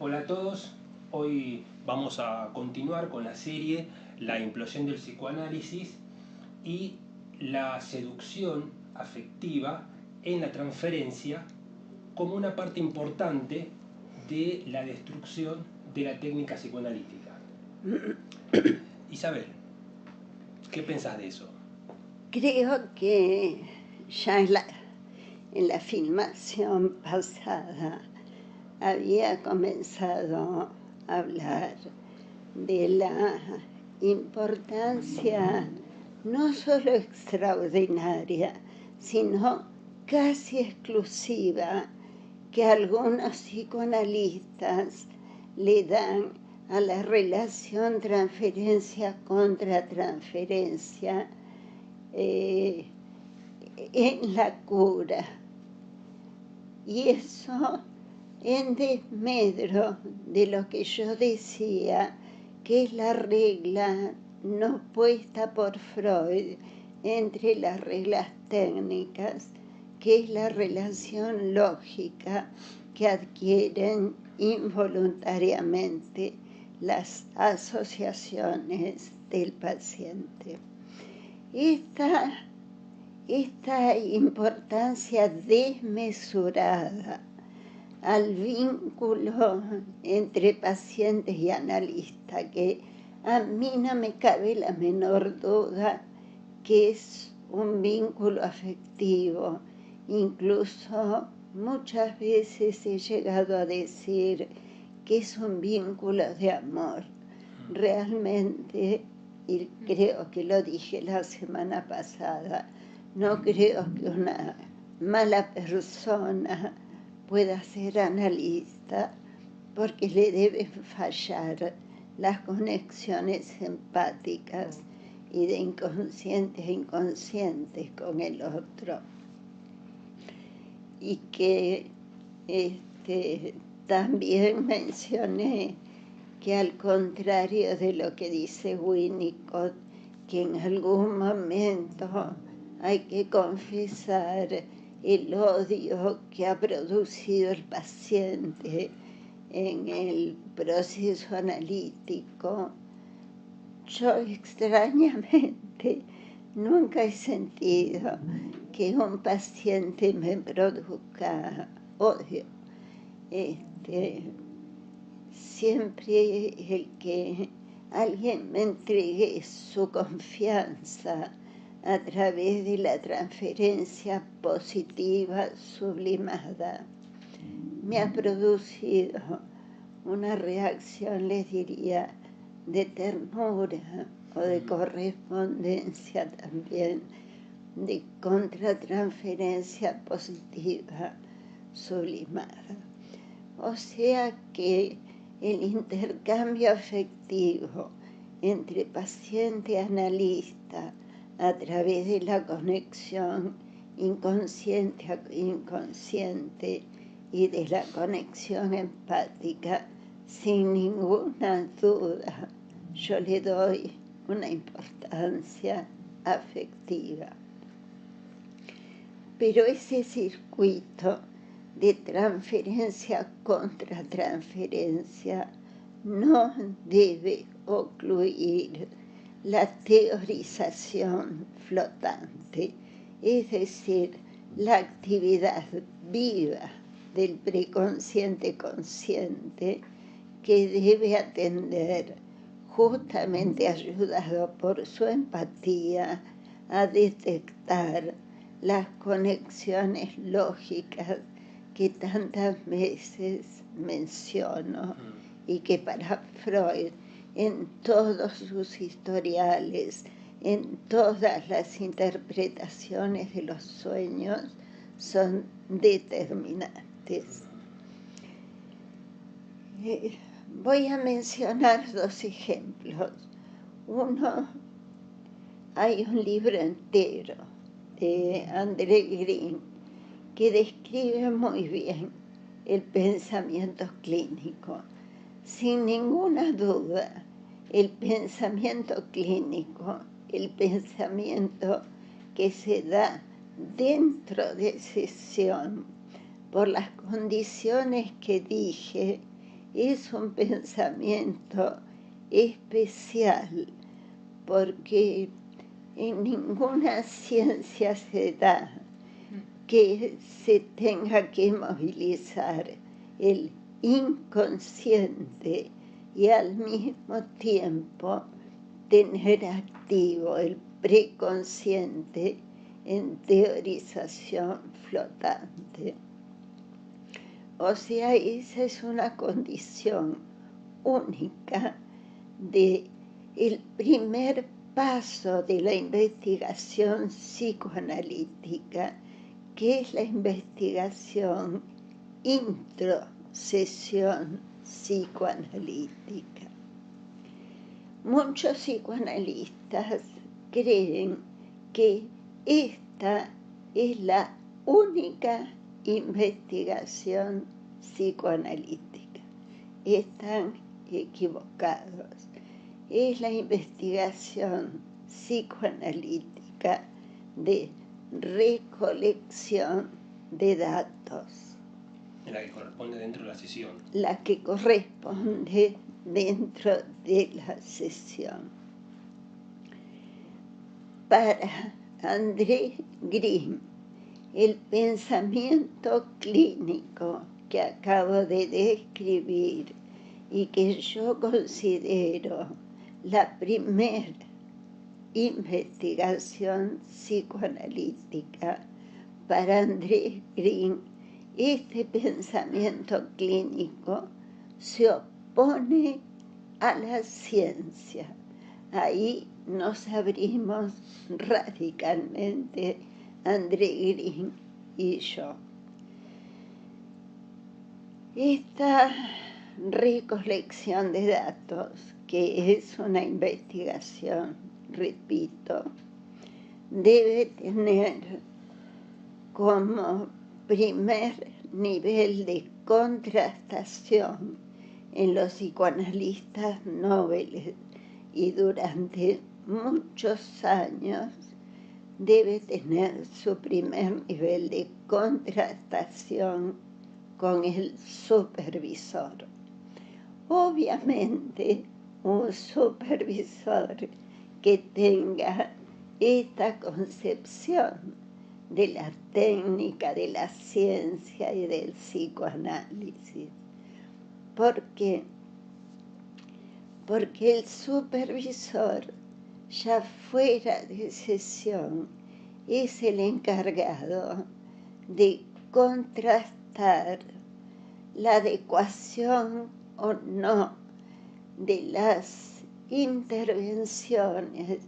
Hola a todos, hoy vamos a continuar con la serie La implosión del psicoanálisis y la seducción afectiva en la transferencia como una parte importante de la destrucción de la técnica psicoanalítica. Isabel, ¿qué pensás de eso? Creo que ya en la filmación pasada había comenzado a hablar de la importancia no solo extraordinaria, sino casi exclusiva que algunos psicoanalistas le dan a la relación transferencia contra transferencia en la cura. Y eso en desmedro de lo que yo decía, que es la regla no puesta por Freud entre las reglas técnicas, que es la relación lógica que adquieren involuntariamente las asociaciones del paciente. Esta importancia desmesurada al vínculo entre pacientes y analista, que a mí no me cabe la menor duda que es un vínculo afectivo. Incluso muchas veces he llegado a decir que es un vínculo de amor. Realmente, y creo que lo dije la semana pasada, no creo que una mala persona pueda ser analista porque le deben fallar las conexiones empáticas y de inconscientes a inconscientes con el otro. Y que también mencioné que al contrario de lo que dice Winnicott, que en algún momento hay que confesar el odio que ha producido el paciente en el proceso analítico, yo extrañamente nunca he sentido que un paciente me produzca odio. Siempre el que alguien me entregue su confianza a través de la transferencia positiva sublimada me ha producido una reacción, les diría, de ternura o de correspondencia también, de contratransferencia positiva sublimada. O sea que el intercambio afectivo entre paciente y analista a través de la conexión inconsciente a inconsciente y de la conexión empática, sin ninguna duda, yo le doy una importancia afectiva. Pero ese circuito de transferencia contra transferencia no debe ocluir la teorización flotante, es decir, la actividad viva del preconsciente consciente que debe atender, justamente ayudado por su empatía, a detectar las conexiones lógicas que tantas veces menciono y que para Freud en todos sus historiales, en todas las interpretaciones de los sueños, son determinantes. Voy a mencionar dos ejemplos. Uno, hay un libro entero de André Green que describe muy bien el pensamiento clínico. Sin ninguna duda, el pensamiento clínico, el pensamiento que se da dentro de sesión por las condiciones que dije, es un pensamiento especial porque en ninguna ciencia se da que se tenga que movilizar el inconsciente y al mismo tiempo tener activo el preconsciente en teorización flotante. O sea, esa es una condición única del primer paso de la investigación psicoanalítica, que es la investigación introsesión psicoanalítica. Muchos psicoanalistas creen que esta es la única investigación psicoanalítica. Están equivocados. Es la investigación psicoanalítica de recolección de datos. La que corresponde dentro de la sesión. La que corresponde dentro de la sesión. Para André Green, el pensamiento clínico que acabo de describir y que yo considero la primera investigación psicoanalítica, para André Green, este pensamiento clínico se opone a la ciencia. Ahí nos abrimos radicalmente André Green y yo. Esta recolección de datos, que es una investigación, repito, debe tener como primer nivel de contrastación en los psicoanalistas nobles y durante muchos años debe tener su primer nivel de contrastación con el supervisor. Obviamente, un supervisor que tenga esta concepción de la técnica, de la ciencia y del psicoanálisis. ¿Por qué? Porque el supervisor, ya fuera de sesión, es el encargado de contrastar la adecuación o no de las intervenciones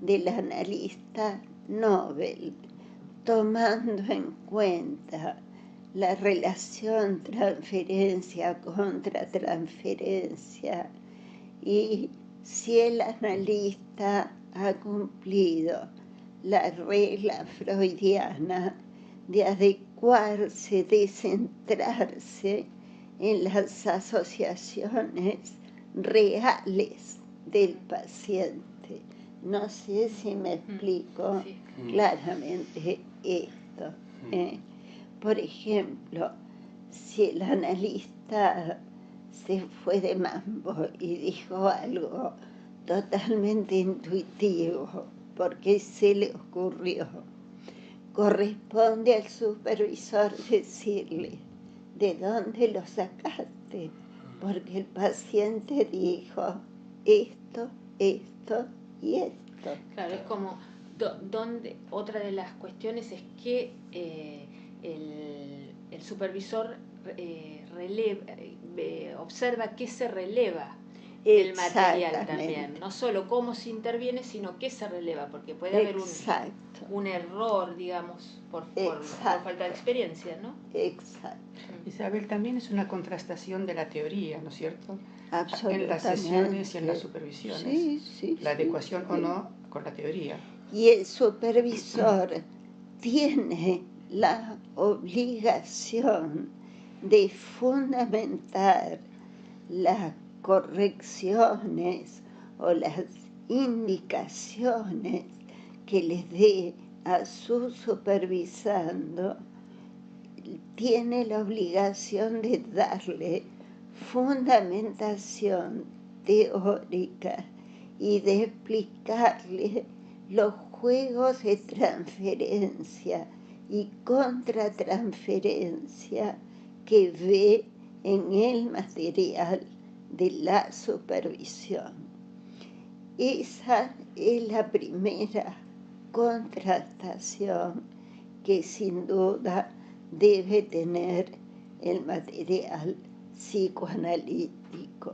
del analista Nobel, tomando en cuenta la relación transferencia contra transferencia y si el analista ha cumplido la regla freudiana de adecuarse, de centrarse en las asociaciones reales del paciente. No sé si me explico claramente esto. Por ejemplo, si el analista se fue de mambo y dijo algo totalmente intuitivo porque se le ocurrió, corresponde al supervisor decirle, ¿de dónde lo sacaste? Porque el paciente dijo esto, esto y esto. Claro, es como, otra de las cuestiones es que el supervisor observa qué se releva del material también, no solo cómo se interviene, sino qué se releva, porque puede haber un error, digamos, por falta de experiencia, ¿no? Exacto. Isabel, también es una contrastación de la teoría, ¿no es cierto? Absolutamente. En las sesiones y en las supervisiones. Sí, la adecuación o no con la teoría. Y el supervisor tiene la obligación de fundamentar las correcciones o las indicaciones que les dé a su supervisando. Tiene la obligación de darle fundamentación teórica y de explicarle los juegos de transferencia y contratransferencia que ve en el material de la supervisión. Esa es la primera contrastación que sin duda debe tener el material psicoanalítico.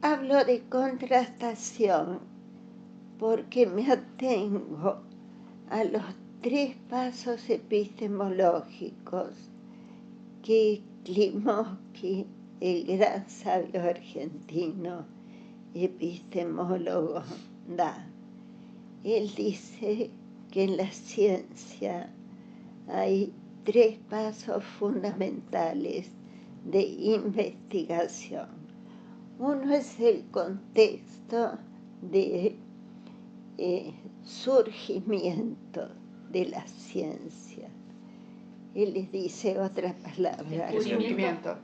Hablo de contrastación porque me atengo a los 3 pasos epistemológicos que Klimovsky, el gran sabio argentino epistemólogo, da. Él dice que en la ciencia hay 3 pasos fundamentales de investigación. Uno es el contexto de surgimiento de la ciencia. Él les dice otra palabra. Descubrimiento.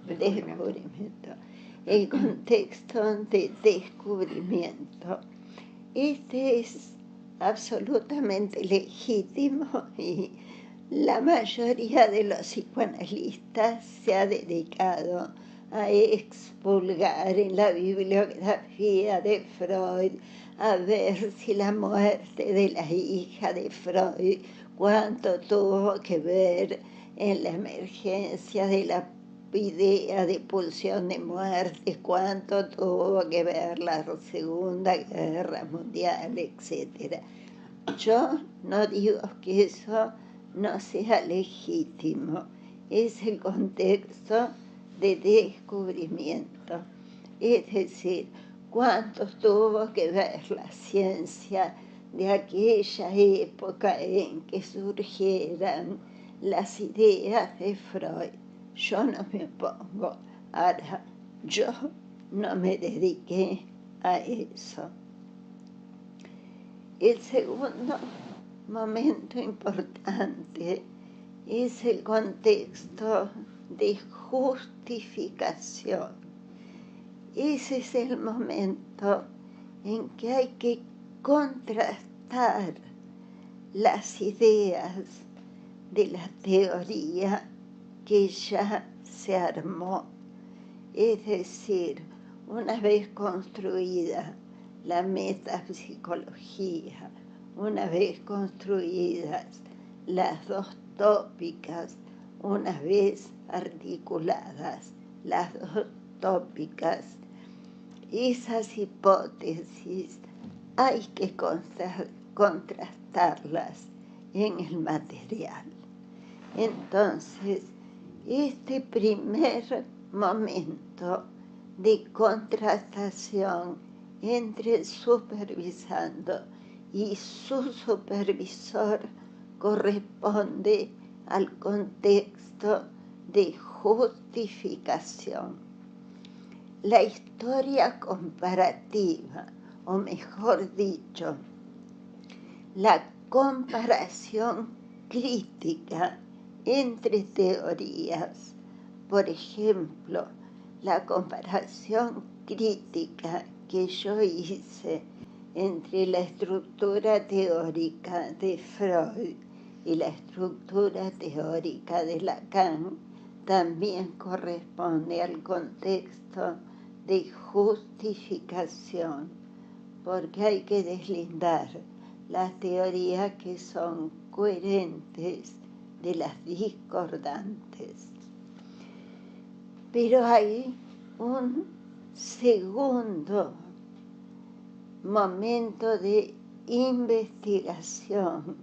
El contexto de descubrimiento. Este es absolutamente legítimo y la mayoría de los psicoanalistas se ha dedicado a expurgar en la bibliografía de Freud, a ver si la muerte de la hija de Freud, cuánto tuvo que ver en la emergencia de la idea de pulsión de muerte, cuánto tuvo que ver la Segunda Guerra Mundial, etc. Yo no digo que eso no sea legítimo, es el contexto de descubrimiento, es decir, cuánto tuvo que ver la ciencia de aquella época en que surgieran las ideas de Freud. Yo no me opongo. Ahora, yo no me dediqué a eso. El segundo momento importante es el contexto de justificación. Ese es el momento en que hay que contrastar las ideas de la teoría que ya se armó. Es decir, una vez construida la metapsicología, una vez construidas las 2 tópicas, una vez articuladas las 2 tópicas, esas hipótesis hay que contrastarlas en el material. Entonces, este primer momento de contrastación entre el supervisando y su supervisor corresponde al contexto de justificación. La historia comparativa, o mejor dicho, la comparación crítica entre teorías, por ejemplo, la comparación crítica que yo hice entre la estructura teórica de Freud y la estructura teórica de Lacan, también corresponde al contexto de justificación, porque hay que deslindar las teorías que son coherentes de las discordantes. Pero hay un segundo momento de investigación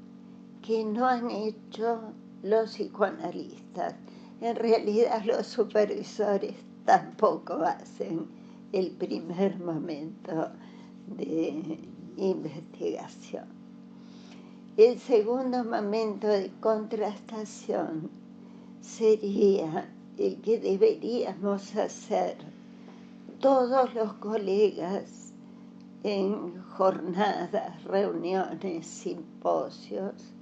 que no han hecho los psicoanalistas. En realidad los supervisores tampoco hacen el primer momento de investigación. El segundo momento de contrastación sería el que deberíamos hacer todos los colegas en jornadas, reuniones, simposios,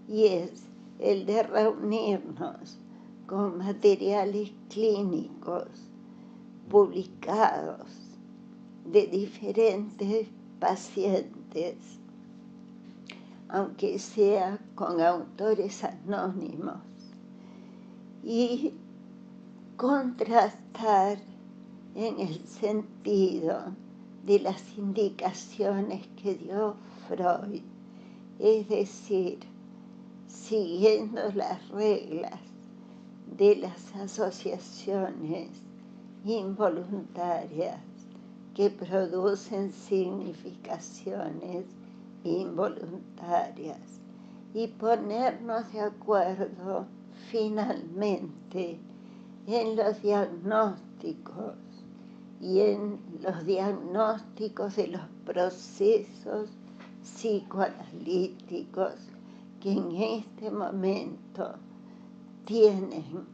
y es el de reunirnos con materiales clínicos publicados de diferentes pacientes, aunque sea con autores anónimos, y contrastar en el sentido de las indicaciones que dio Freud, es decir, siguiendo las reglas de las asociaciones involuntarias que producen significaciones involuntarias, y ponernos de acuerdo finalmente en los diagnósticos y en los diagnósticos de los procesos psicoanalíticos que en este momento tienen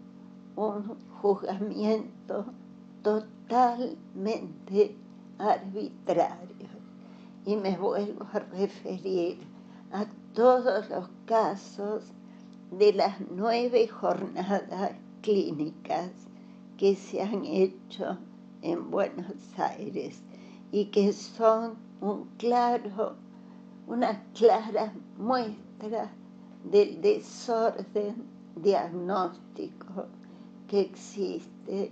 un juzgamiento totalmente arbitrario. Y me vuelvo a referir a todos los casos de las 9 jornadas clínicas que se han hecho en Buenos Aires y que son una clara muestra del desorden diagnóstico que existe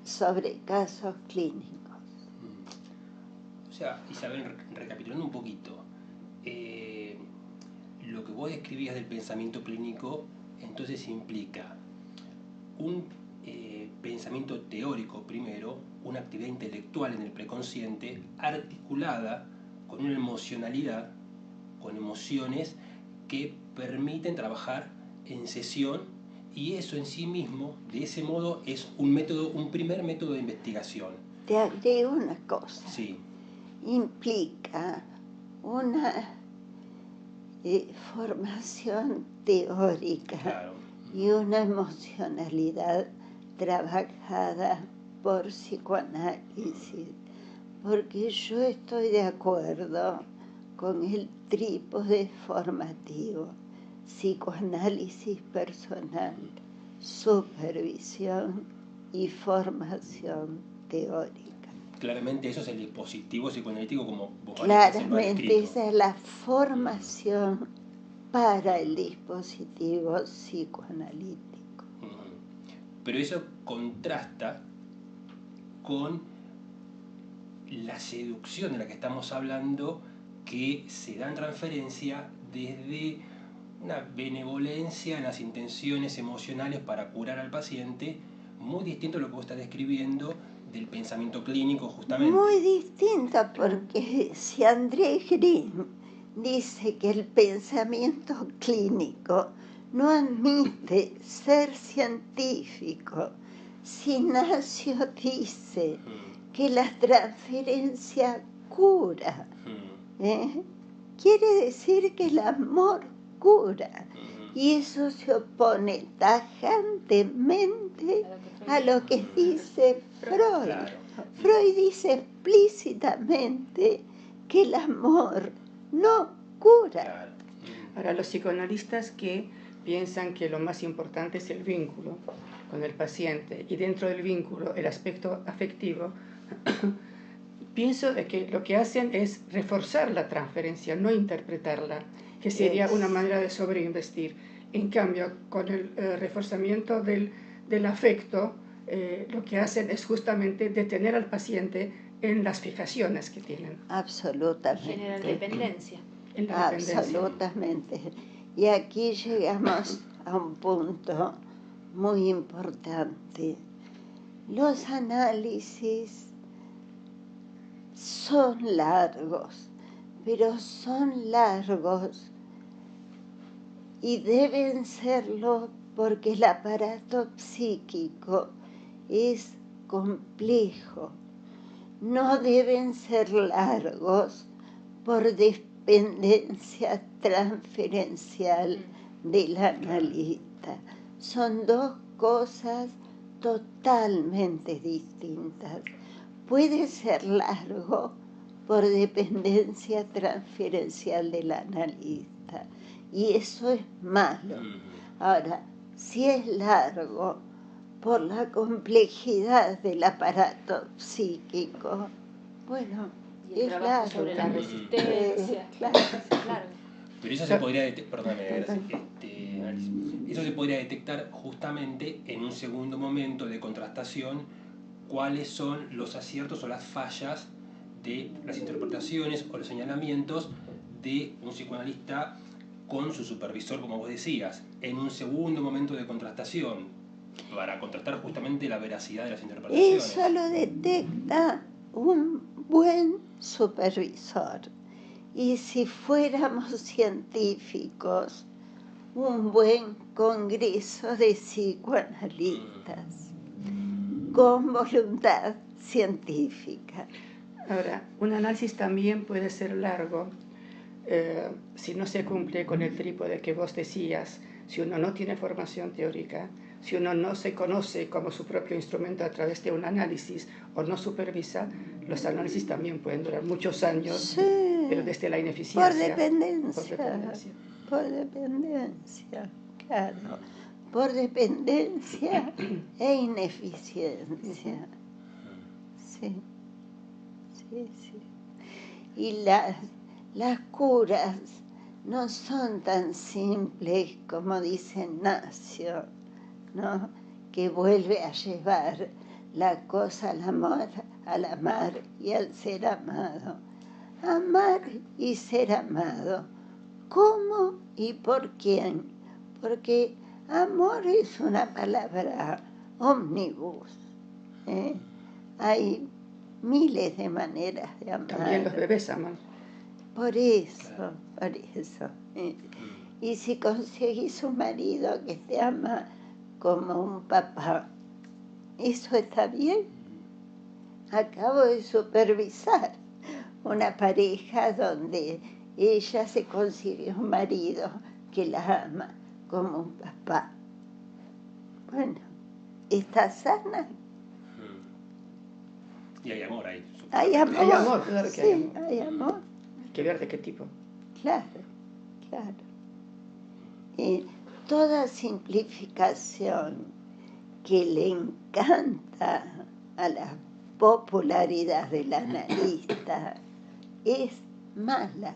sobre casos clínicos. O sea, Isabel, recapitulando un poquito, lo que vos describías del pensamiento clínico entonces implica un pensamiento teórico primero, una actividad intelectual en el preconsciente articulada con una emocionalidad, con emociones que permiten trabajar en sesión, y eso en sí mismo, de ese modo, es un primer método de investigación. Te agrego una cosa. Sí. Implica una formación teórica, claro, y una emocionalidad trabajada por psicoanálisis, porque yo estoy de acuerdo con el trípode formativo: psicoanálisis personal, supervisión y formación teórica. Claramente eso es el dispositivo psicoanalítico, como vos claramente esa es la formación para el dispositivo psicoanalítico. Pero eso contrasta con la seducción de la que estamos hablando, que se da en transferencia desde una benevolencia en las intenciones emocionales para curar al paciente, muy distinto a lo que vos estás describiendo del pensamiento clínico, justamente. Muy distinto, porque si André Green dice que el pensamiento clínico no admite ser científico, si Ignacio dice que la transferencia cura, quiere decir que el amor cura, y eso se opone tajantemente a lo que dice Freud. Claro. Freud dice explícitamente que el amor no cura. Claro. Ahora, los psicoanalistas que piensan que lo más importante es el vínculo con el paciente, y dentro del vínculo el aspecto afectivo, pienso de que lo que hacen es reforzar la transferencia, no interpretarla, que sería una manera de sobreinvestir. En cambio, con el reforzamiento del afecto, lo que hacen es justamente detener al paciente en las fijaciones que tienen. Absolutamente. Generan dependencia. En la dependencia. Absolutamente. Y aquí llegamos a un punto muy importante. Los análisis son largos, pero son largos y deben serlo porque el aparato psíquico es complejo. No deben ser largos por dependencia transferencial del analista. Son dos cosas totalmente distintas. Puede ser largo por dependencia transferencial del analista, y eso es malo, Ahora, si es largo por la complejidad del aparato psíquico, bueno, y el trabajo sobre la resistencia, claro. Pero eso se podría eso se podría detectar justamente en un segundo momento de contrastación, cuáles son los aciertos o las fallas de las interpretaciones o los señalamientos de un psicoanalista con su supervisor, como vos decías, en un segundo momento de contrastación, para contrastar justamente la veracidad de las interpretaciones. Eso lo detecta un buen supervisor. Y si fuéramos científicos, un buen congreso de psicoanalistas con voluntad científica. Ahora, un análisis también puede ser largo si no se cumple con el trípode que vos decías, si uno no tiene formación teórica, si uno no se conoce como su propio instrumento a través de un análisis o no supervisa, los análisis también pueden durar muchos años, sí, pero desde la ineficiencia. Por dependencia, claro. Por dependencia e ineficiencia. Sí, sí, sí. Y las curas no son tan simples como dice Ignacio, ¿no? Que vuelve a llevar la cosa al amor, al amar y al ser amado. Amar y ser amado. ¿Cómo y por quién? Porque amor es una palabra ómnibus. Hay miles de maneras de amar. También los bebés aman. Por eso. Y si conseguís un marido que te ama como un papá, ¿eso está bien? Acabo de supervisar una pareja donde ella se consiguió un marido que la ama como un papá. Bueno, ¿está sana? Y hay amor ahí. Hay amor. Hay amor, claro que sí, hay amor. Hay amor. ¿Qué ver de qué tipo? Claro. Toda simplificación que le encanta a la popularidad del analista es mala.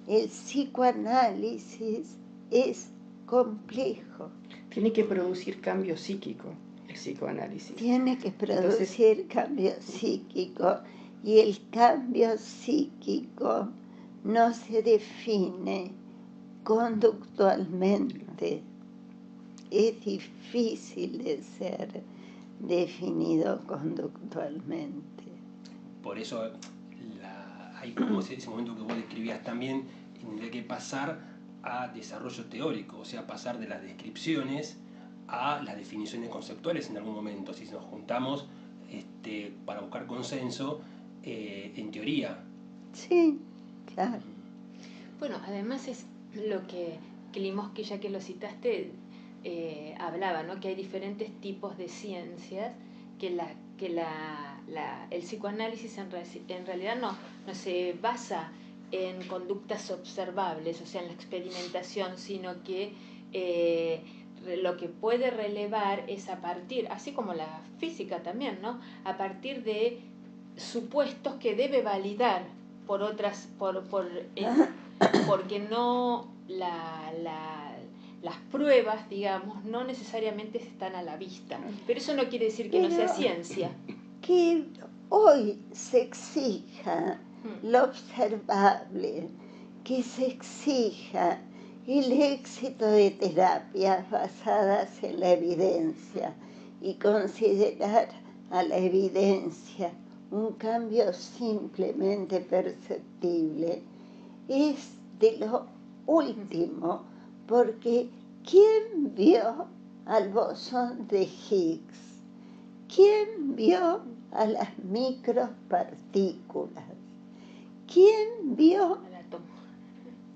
El psicoanálisis es complejo. Tiene que producir cambio psíquico, el psicoanálisis. Tiene que producir cambio psíquico, y el cambio psíquico no se define conductualmente. Es difícil de ser definido conductualmente. Por eso hay como ese momento que vos describías también, en el que pasar a desarrollo teórico, o sea, pasar de las descripciones a las definiciones conceptuales en algún momento, si nos juntamos para buscar consenso en teoría. Sí, claro. Bueno, además es lo que Klimovsky, ya que lo citaste, hablaba, ¿no? Que hay diferentes tipos de ciencias, que el psicoanálisis en realidad no se basa en conductas observables, o sea, en la experimentación, sino que lo que puede relevar es a partir, así como la física también, ¿no? A partir de supuestos que debe validar por otras, porque no las pruebas, digamos, no necesariamente están a la vista. Pero eso no quiere decir que no sea ciencia. Que hoy se exija lo observable, que se exija el éxito de terapias basadas en la evidencia y considerar a la evidencia un cambio simplemente perceptible, es de lo último, porque ¿quién vio al bosón de Higgs? ¿Quién vio a las micropartículas? ¿Quién vio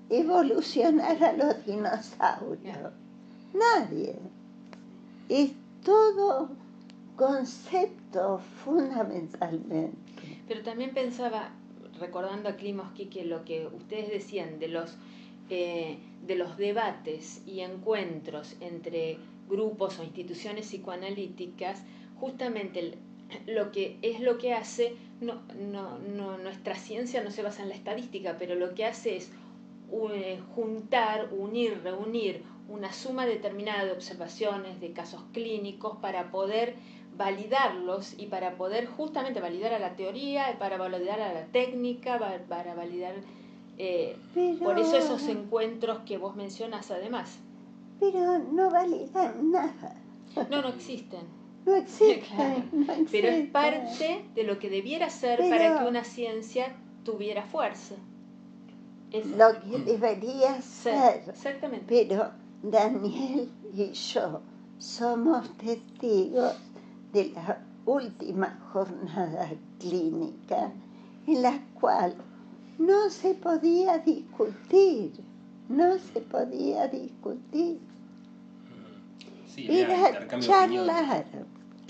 evolucionar a los dinosaurios? Nadie. Es todo concepto fundamentalmente. Pero también pensaba, recordando a Klimovsky, que lo que ustedes decían de los de los debates y encuentros entre grupos o instituciones psicoanalíticas, justamente lo que hace, nuestra ciencia no se basa en la estadística, pero lo que hace es juntar, reunir una suma determinada de observaciones, de casos clínicos, para poder validarlos y para poder justamente validar a la teoría, para validar a la técnica, para validar... por eso esos encuentros que vos mencionas además. Pero no validan nada. No existen. No existen, claro. No existen. Pero es parte de lo que debiera ser para que una ciencia tuviera fuerza. Lo que debería ser. Exactamente. Pero Daniel y yo somos testigos de la última jornada clínica en la cual no se podía discutir. Sí, era charlar,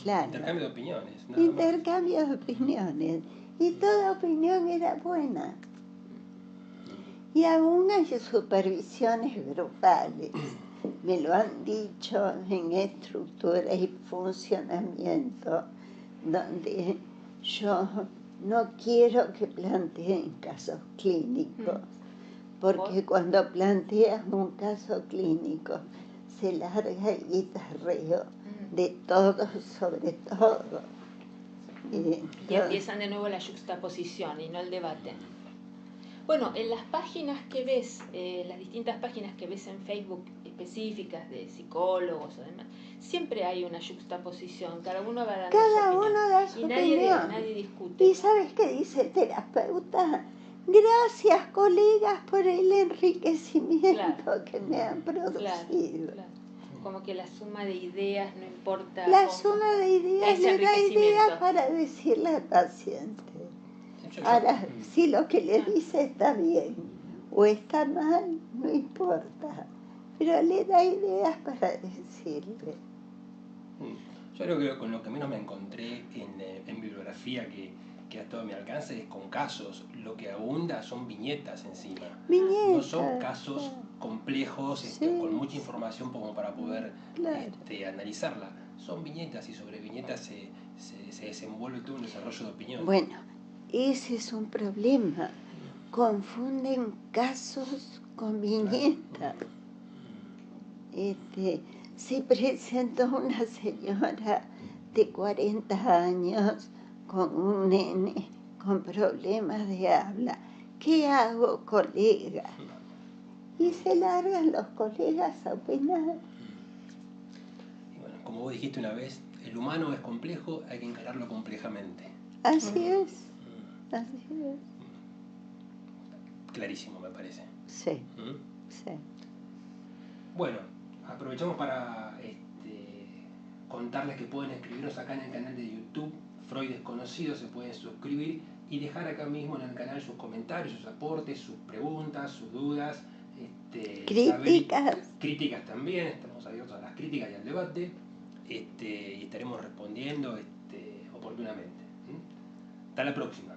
claro. Intercambio de opiniones. Intercambio de opiniones. Y toda opinión era buena. Y aún hay supervisiones grupales. Me lo han dicho en estructura y funcionamiento, donde yo no quiero que planteen casos clínicos, porque cuando planteas un caso clínico se larga el guitarreo de todo sobre todo. Y empiezan de nuevo la juxtaposición y no el debate. Bueno, en las páginas que ves, las distintas páginas que ves en Facebook específicas de psicólogos o demás, siempre hay una juxtaposición, cada uno va dando su opinión. Y nadie discute. ¿Y sabes qué dice el terapeuta? Gracias, colegas, por el enriquecimiento que me han producido. Claro. Como que la suma de ideas no importa. La suma de ideas le da ideas para decirle al paciente. Ahora, si lo que le dice está bien o está mal, no importa, pero le da ideas para decirle. Yo creo que con lo que menos me encontré en bibliografía que a todo mi alcance es con casos. Lo que abunda son viñetas encima. No son casos complejos, con mucha información como para poder analizarla. Son viñetas y sobre viñetas se desenvuelve todo un desarrollo de opinión. Bueno, ese es un problema. Confunden casos con viñetas. Se presentó una señora de 40 años con un nene con problemas de habla. ¿Qué hago, colega? Y se largan los colegas a opinar. Y bueno, como vos dijiste una vez, el humano es complejo, hay que encararlo complejamente. Así es. Clarísimo, me parece. Sí. Bueno, aprovechamos para contarles que pueden escribirnos acá en el canal de YouTube Freud Desconocido, se pueden suscribir y dejar acá mismo en el canal sus comentarios, sus aportes, sus preguntas, sus dudas, críticas también, estamos abiertos a las críticas y al debate, y estaremos respondiendo oportunamente. Hasta la próxima.